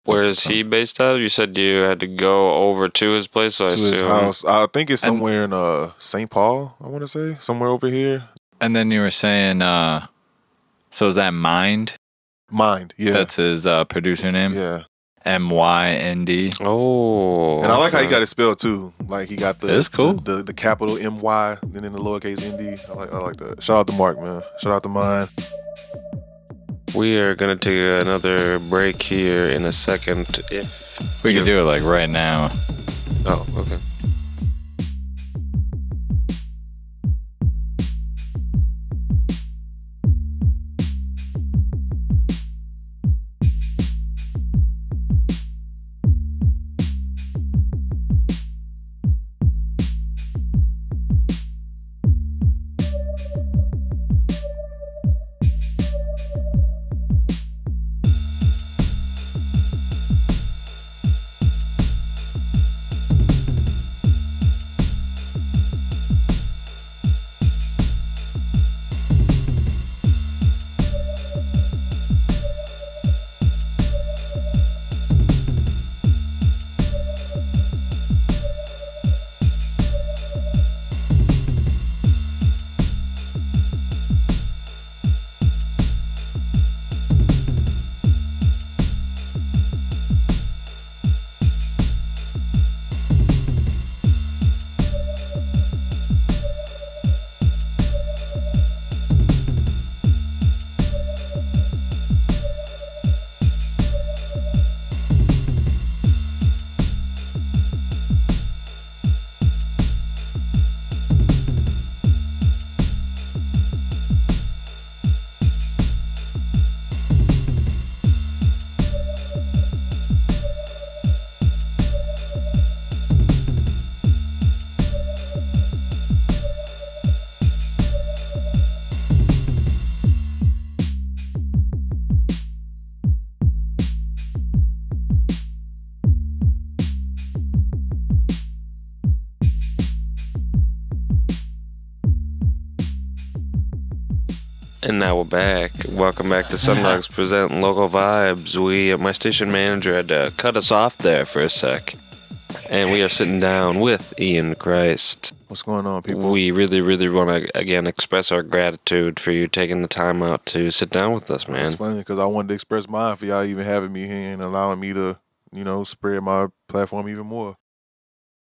Where is he based out of? You said you had to go over to his place, so I assume. His house. I think it's somewhere in St. Paul, I want to say. Somewhere over here. And then you were saying, so is that Mind? Mind, yeah. That's his producer name? Yeah. MYND. Oh. And I like how he got it spelled too. Like he got That's cool. the capital MY, then in the lowercase ND. I like that. Shout out to Mark, man. Shout out to Mind. We are going to take another break here in a second. If we could do it like right now. Oh, okay. And now we're back. Welcome back to SunDogs Present Local Vibes. My station manager had to cut us off there for a sec. And we are sitting down with Ian Christ. What's going on, people? We really, really want to, again, express our gratitude for you taking the time out to sit down with us, man. It's funny because I wanted to express mine for y'all even having me here and allowing me to, spread my platform even more.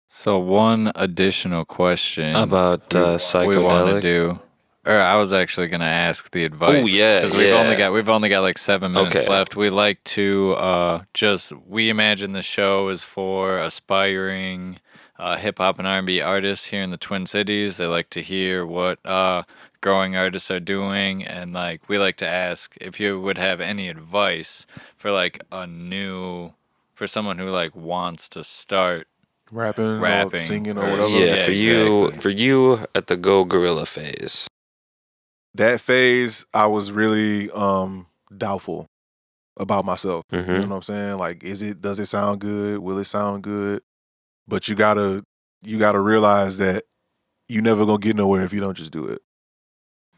So one additional question About psychedelic. We want to do. Or I was actually going to ask the advice. Oh, yeah, because we've only got like 7 minutes left. We like to we imagine the show is for aspiring hip hop and R&B artists here in the Twin Cities. They like to hear what growing artists are doing, and like we like to ask if you would have any advice for like for someone who like wants to start rapping or singing or whatever. Yeah, for you at the Go Gorilla phase. That phase, I was really doubtful about myself. Mm-hmm. You know what I'm saying? Like, does it sound good? Will it sound good? But you gotta realize that you never gonna get nowhere if you don't just do it.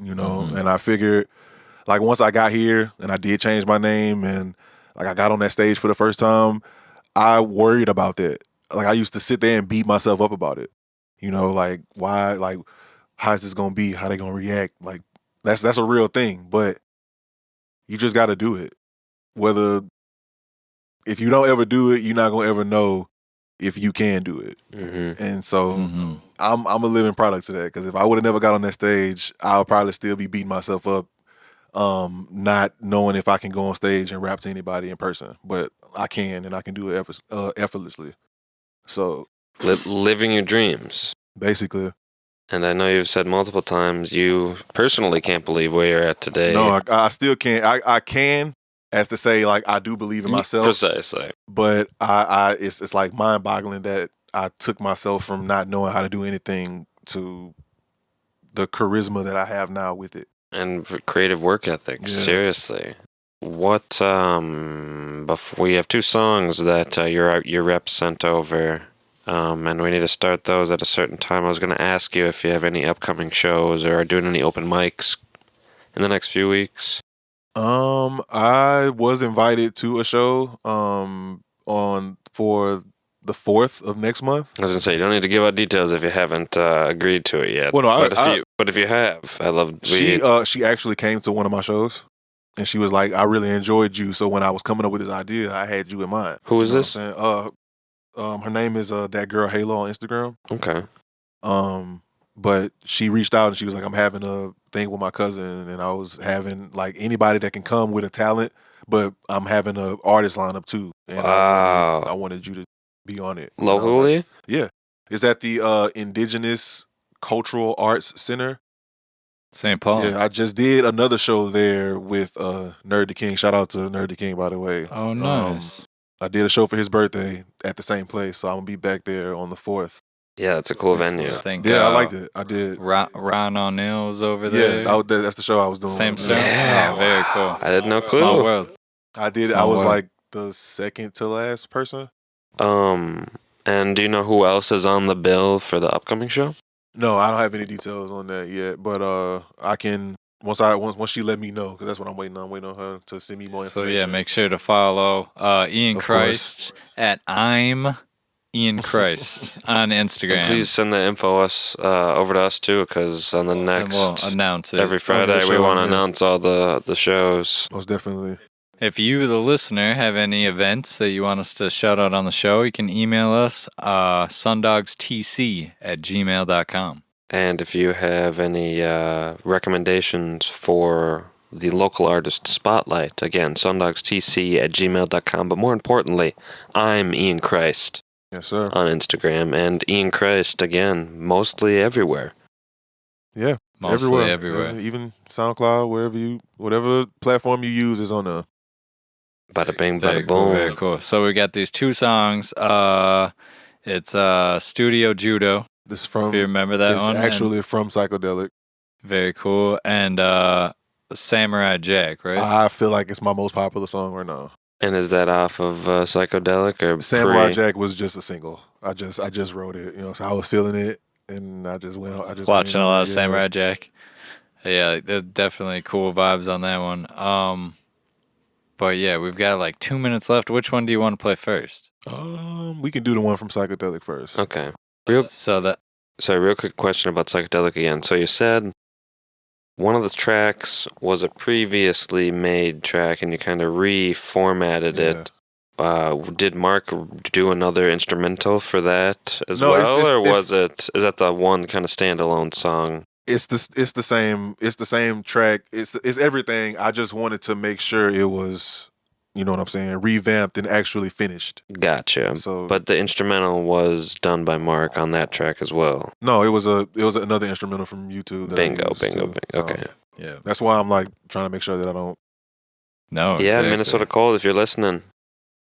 Mm-hmm. And I figured, like, once I got here and I did change my name and like I got on that stage for the first time, I worried about that. Like, I used to sit there and beat myself up about it. Like, why? Like, how's this gonna be? How they gonna react? Like, that's a real thing. But you just got to do it. If you don't ever do it, you're not gonna ever know if you can do it. Mm-hmm. And so I'm a living product to that. Because if I would have never got on that stage, I'll probably still be beating myself up, not knowing if I can go on stage and rap to anybody in person. But I can, and I can do it effortlessly. So living your dreams, basically. And I know you've said multiple times you personally can't believe where you're at today. No, I still can't. I can, as to say, like, I do believe in myself. Precisely. But it's like mind-boggling that I took myself from not knowing how to do anything to the charisma that I have now with it. And creative work ethic, seriously. What, we have 2 songs that your rep sent over. And we need to start those at a certain time. I was going to ask you if you have any upcoming shows or are doing any open mics in the next few weeks. I was invited to a show for the 4th of next month. I was going to say, you don't need to give out details if you haven't agreed to it yet. Well, no, but if you have, I love. She actually came to one of my shows, and she was like, "I really enjoyed you." So when I was coming up with this idea, I had you in mind. Who is this? Her name is that girl Halo on Instagram. Okay. But she reached out and she was like, "I'm having a thing with my cousin, and I was having like anybody that can come with a talent, but I'm having an artist lineup too." And wow. I wanted you to be on it locally. Like, yeah, it's at the Indigenous Cultural Arts Center, St. Paul. Yeah, I just did another show there with Nerd the King. Shout out to Nerd the King, by the way. Oh, nice. I did a show for his birthday at the same place, so I'm gonna be back there on the 4th. Yeah, it's a cool venue. I liked it. I did. Ron O'Neill was over there. Yeah, that's the show I was doing. Same show. Yeah, oh, very cool. I had no clue. Small world. I did. I was like the second to last person. And do you know who else is on the bill for the upcoming show? No, I don't have any details on that yet. But I can once she let me know, because that's what I'm waiting on. I'm waiting on her to send me more information. So yeah, make sure to follow Ian Christ at I'm Ian Christ on Instagram. And please send the info over to us too, because on the next we'll announce it every Friday we want to announce all the shows. Most definitely. If you, the listener, have any events that you want us to shout out on the show, you can email us sundogstc@gmail.com. And if you have any recommendations for the local artist spotlight, again, sundogstc@gmail.com. But more importantly, I'm Ian Christ. Yes, sir. On Instagram, and Ian Christ, again, mostly everywhere. Yeah, mostly everywhere. Even SoundCloud, whatever platform you use is on the. Bada bing, bada boom. Very cool. So we got these 2 songs. It's Studio Judo. This from. If you remember that one? It's actually from Psychedelic. Very cool. And Samurai Jack, right? I feel like it's my most popular song right now. And is that off of Psychedelic or Samurai Jack was just a single. I just wrote it, so I was feeling it, and I just went. Watching a lot of Samurai Jack. Yeah, definitely cool vibes on that one. But yeah, we've got like 2 minutes left. Which one do you want to play first? We can do the one from Psychedelic first. Okay. Real quick question about Psychedelic again. So you said one of the tracks was a previously made track, and you kind of reformatted it. Did Mark do another instrumental for that as well, is that the one kind of standalone song? It's the same track. It's everything. I just wanted to make sure it was, you know what I'm saying, revamped and actually finished. Gotcha. But the instrumental was done by Mark on that track as well. No, it was another instrumental from YouTube. Bingo. Okay. Yeah. That's why I'm like trying to make sure that I don't. No. Yeah, exactly. Minnesota Cold, if you're listening,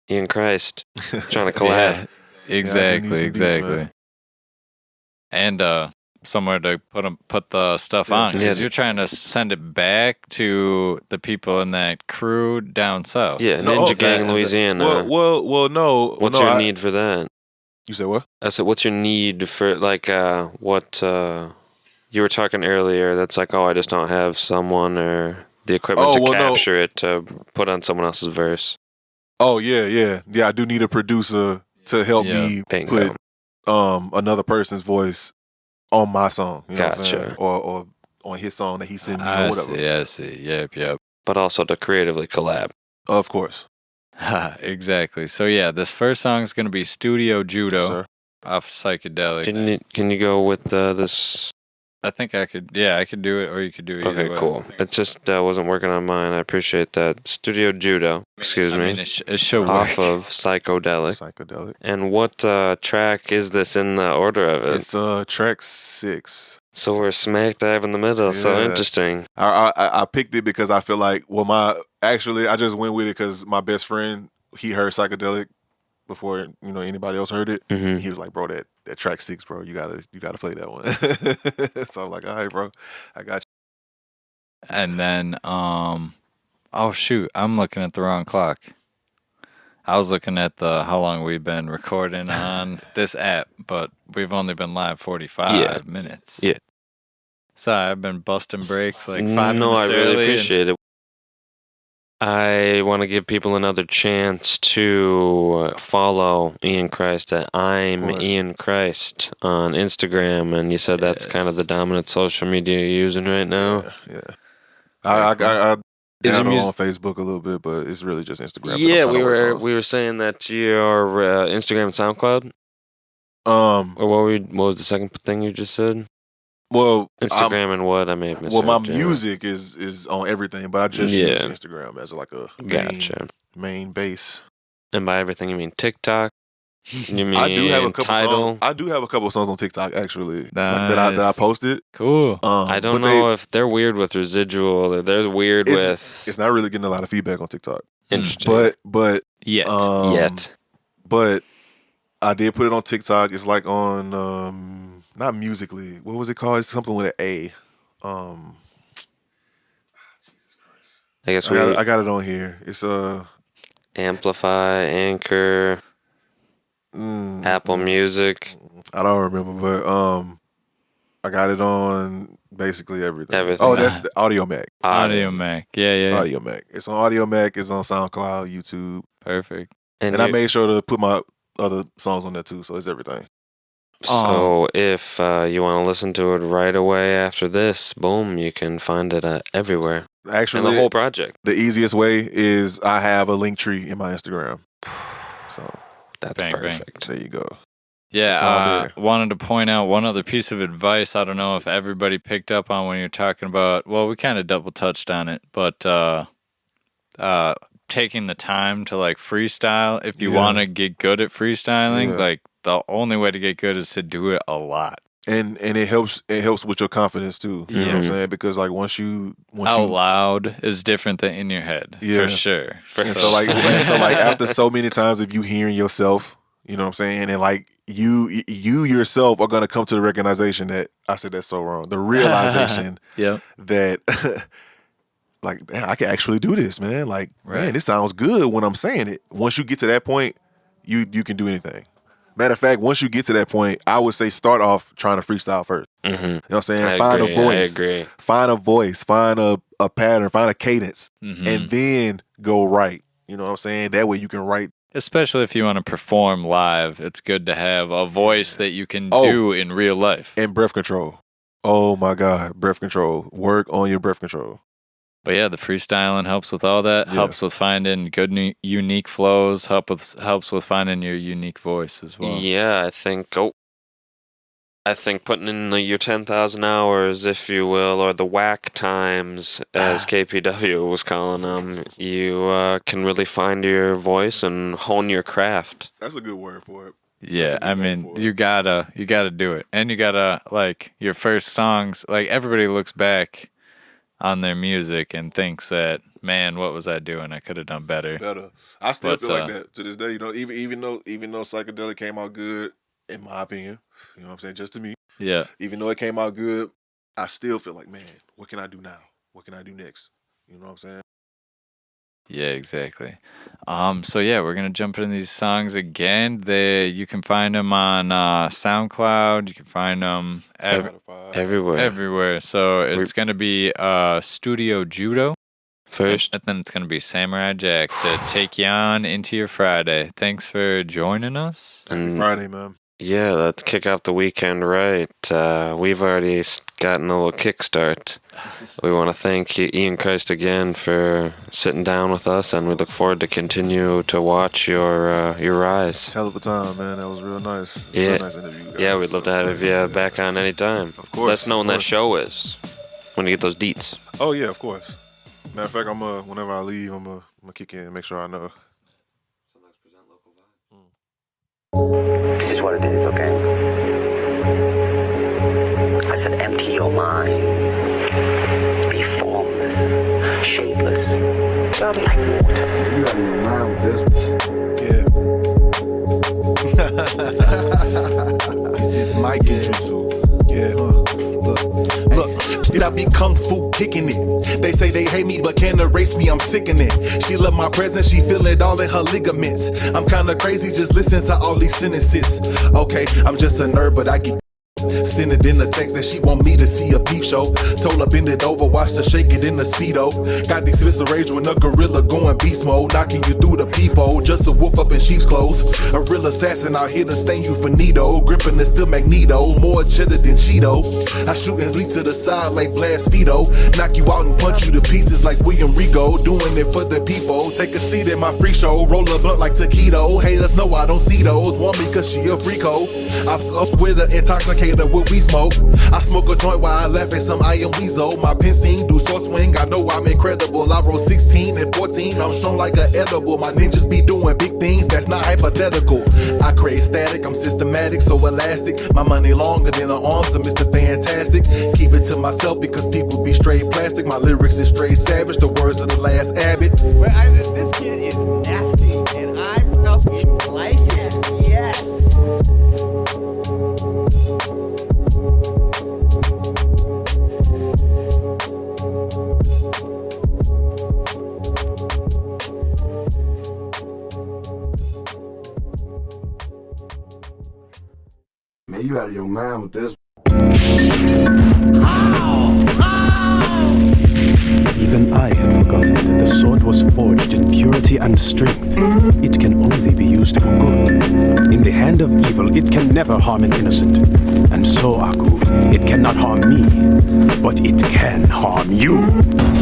Ian Christ, trying to collab. Yeah, exactly. Beats, and somewhere to put the stuff on, because you're trying to send it back to the people in that crew down south. Yeah, Ninja Gang, Louisiana. Well, no. What's your need for that? You said what? I said, what's your need for, like, what you were talking earlier, that's like, I just don't have someone or the equipment to capture it to put on someone else's verse. Oh, yeah. I do need a producer to help me put another person's voice on my song, you know what I'm saying? Or on his song that he sent me or whatever. I see. Yep. But also to creatively collab. Of course. Exactly. So yeah, this first song is going to be Studio Judo off Psychedelic. Can you go with this? I think I could. Yeah, I could do it, or you could do it. Okay, cool. It just wasn't working on mine. I appreciate that. Studio Judo. Excuse me. It should off work. of Psychedelic. And what track is this in the order of it? It's track 6. So we're smack dab in the middle. Yeah. So interesting. I picked it because I feel like, I just went with it because my best friend, he heard Psychedelic before anybody else heard it. Mm-hmm. He was like, bro, that track 6, bro, you gotta play that one. So I'm like, all right, bro, I got you. And then oh shoot, I'm looking at the wrong clock. I was looking at how long we've been recording on this app, but we've only been live 45 minutes. Yeah. Sorry, I've been busting breaks like 5 minutes No, I really early appreciate it. I want to give people another chance to follow Ian Christ at I'm Ian Christ on Instagram, and you said that's kind of the dominant social media you're using right now. Yeah. I got on Facebook a little bit, but it's really just Instagram. Yeah, we were saying that your Instagram and SoundCloud. Or what was the second thing you just said? Well, Instagram and what? I may have missed. Well, my music is on everything, but I just use Instagram as like a main base. And by everything, you mean TikTok? You mean I do have a couple Tidal? songs. I do have a couple songs on TikTok actually nice. that I posted. Cool. I don't know if they're weird with residual or they're weird with. It's not really getting a lot of feedback on TikTok. Interesting. But yet. But I did put it on TikTok. It's like on not Musically. What was it called? It's something with an A. Jesus Christ. I guess I got it on here. It's Amplify, Anchor, Apple Music. I don't remember, but I got it on basically everything. Oh, that's the Audio Mac. Audio Mac. Yeah. Audio Mac. It's on Audio Mac. It's on SoundCloud, YouTube. Perfect. And I made sure to put my other songs on there too, so it's everything. So if you want to listen to it right away after this, boom, you can find it everywhere. Actually, and the whole project. The easiest way is I have a link tree in my Instagram. So that's perfect. There you go. Yeah, wanted to point out one other piece of advice. I don't know if everybody picked up on when you're talking about, well, we kind of double touched on it, but taking the time to like freestyle. If you want to get good at freestyling, like the only way to get good is to do it a lot. And it helps with your confidence too. You know what I'm saying? Because like once out loud is different than in your head. For sure. So like after so many times of you hearing yourself, you know what I'm saying? And like you yourself are gonna come to the realization that I said that's so wrong. The realization that like, man, I can actually do this, man. Like, man, this sounds good when I'm saying it. Once you get to that point, you can do anything. Matter of fact, once you get to that point, I would say start off trying to freestyle first. You know what I'm saying? I Find agree, a voice. I agree. Find a voice. Find a pattern. Find a cadence. Mm-hmm. And then go write. You know what I'm saying? That way you can write. Especially if you want to perform live, it's good to have a voice that you can do in real life. And breath control. Oh my God, breath control. Work on your breath control. But yeah, the freestyling helps with all that. Yeah. Helps with finding good, unique flows. Helps with finding your unique voice as well. Yeah, I think putting in your 10,000 hours, if you will, or the whack times, as KPW was calling them, you can really find your voice and hone your craft. That's a good word for it. Yeah, I mean, you gotta do it, and you gotta like your first songs. Like everybody looks back on their music and thinks that, man, what was I doing? I could have done better. I still feel like that to this day. You know, even though Psychedelic came out good, in my opinion, you know what I'm saying, just to me. Yeah. Even though it came out good, I still feel like, man, what can I do now? What can I do next? You know what I'm saying? Yeah, exactly. So yeah, we're gonna jump into these songs again. You can find them on SoundCloud. You can find them everywhere. So it's gonna be Studio Judo first, and then it's gonna be Samurai Jack to take you on into your Friday. Thanks for joining us. Happy Friday, man. Yeah, let's kick off the weekend right. We've already gotten a little kickstart. We want to thank Ian Christ again for sitting down with us, and we look forward to continue to watch your rise. Hell of a time, man. That was real nice. Yeah, real nice interview, guys. Yeah, we'd love to have you back on anytime. Of course. Let us know when that show is. When you get those deets. Oh yeah, of course. Matter of fact, whenever I leave, I'm gonna kick in and make sure I know. This is what it is, okay? I said empty your mind. Be formless, shapeless, like water. You got your mind with this. Yeah. This is my jutsu. Yeah. Look, did I be kung fu kicking it? They say they hate me but can't erase me, I'm sickening. She love my presence, she feel it all in her ligaments. I'm kinda crazy, just listen to all these sentences. Okay, I'm just a nerd but I get send it in the text that she want me to see a peep show. Told her bend it over, watch her shake it in the speedo. Got these fists of rage when a gorilla going beast mode, knocking you through the peephole just to whoop up in sheep's clothes. A real assassin out here to stain you for Nito, gripping is still Magneto, more cheddar than Cheeto. I shoot and leap to the side like Blast Vito, knock you out and punch you to pieces like William Rico. Doing it for the people, take a seat in my free show, roll a blunt like taquito. Haters know I don't see those, want me cause she a freako. I fuck with her intoxicator what we smoke. I smoke a joint while I laugh at some I am Weasel. My pen sing, do sword swing, I know I'm incredible. I roll 16 and 14, I'm strong like an edible. My ninjas be doing big things, that's not hypothetical. I create static, I'm systematic, so elastic. My money longer than the arms of Mr. Fantastic. Keep it to myself because people be straight plastic. My lyrics is straight savage, the words of the last Abbott. Well, this kid is nasty, and I fucking like it, yes. Man, you out of your mind with this. Even I have forgotten that the sword was forged in purity and strength. It can only be used for good. In the hand of evil, it can never harm an innocent. And so, Aku, it cannot harm me, but it can harm you.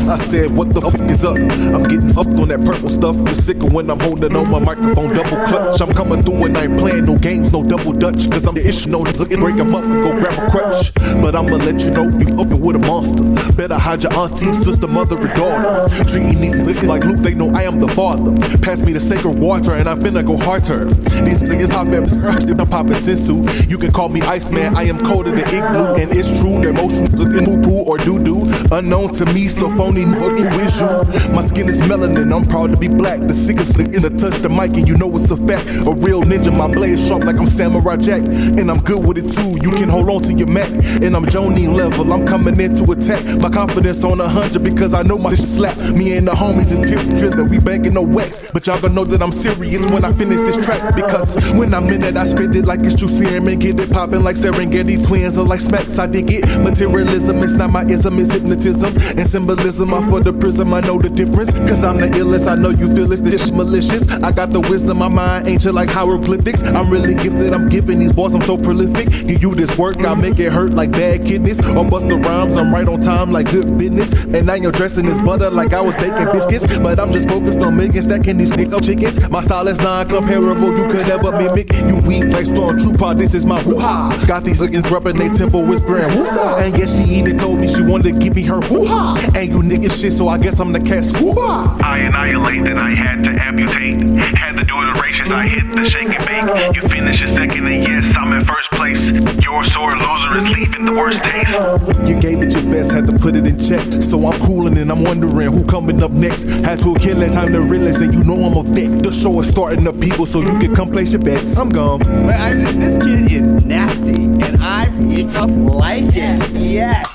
I said, what the fuck is up? I'm getting fucked on that purple stuff. It's sicker when I'm holding on my microphone double clutch. I'm coming through and I ain't playing no games, no double dutch. Cause I'm the issue, no look break them up and go grab a crutch. But I'ma let you know you fucking with a monster. Better hide your auntie, sister, mother, and daughter. Treating these niggas like Luke, they know I am the father. Pass me the sacred water and I'm finna go harder. These niggas pop at I'm popping sensu. You can call me Iceman, I am colder than igloo. And it's true, their motions looking poo-poo or doo-doo. Unknown to me, so phony, who is you? My skin is melanin, I'm proud to be black. The sickest nigga to touch the mic and you know it's a fact. A real ninja, my blade is sharp like I'm Samurai Jack. And I'm good with it too, you can hold on to your Mac. And I'm Joni level, I'm coming in to attack. My confidence on 100 because I know my shit slap. Me and the homies is tip drilling, we bang bagging no wax. But y'all gonna know that I'm serious when I finish this track. Because when I'm in it, I spit it like it's true serum and get it popping like Serengeti twins or like smacks. I dig it. Materialism, it's not my ism, it's hypnotism. And symbolism, I'm for the prism, I know the difference. Cause I'm the illest, I know you feel it's this malicious. I got the wisdom, my mind ancient like hieroglyphics. I'm really gifted, I'm giving these bars, I'm so prolific. Give you this work, I make it hurt like bad kidneys. Or bust the rhymes, I'm right on time like good business. And now you're dressed in this butter like I was baking biscuits. But I'm just focused on making, stacking these nigga chickens. My style is non-comparable, you could never mimic. You weak like Stormtrooper, this is my hoo-ha. Got these lickings rubbing they temple whispering woo-ha. And yes, she even told me she wanted to give me her hoo-ha. And you niggas shit, so I guess I'm the cat's woo-ha. I annihilate, then I had to amputate. Had to do iterations, I hit the shake and bake. You finish a second and yes, I'm in first place. Your sore loser is leaving the worst taste. You gave it your best, had to put it in check. So I'm cooling and I'm wondering who coming up next. Had to kill that time to realize that you know I'm a vet. The show is starting up, people, so you can come place your bets. I'm gone. Well, I mean, this kid is nasty, and I pick up like it. Yes.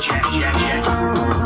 Check.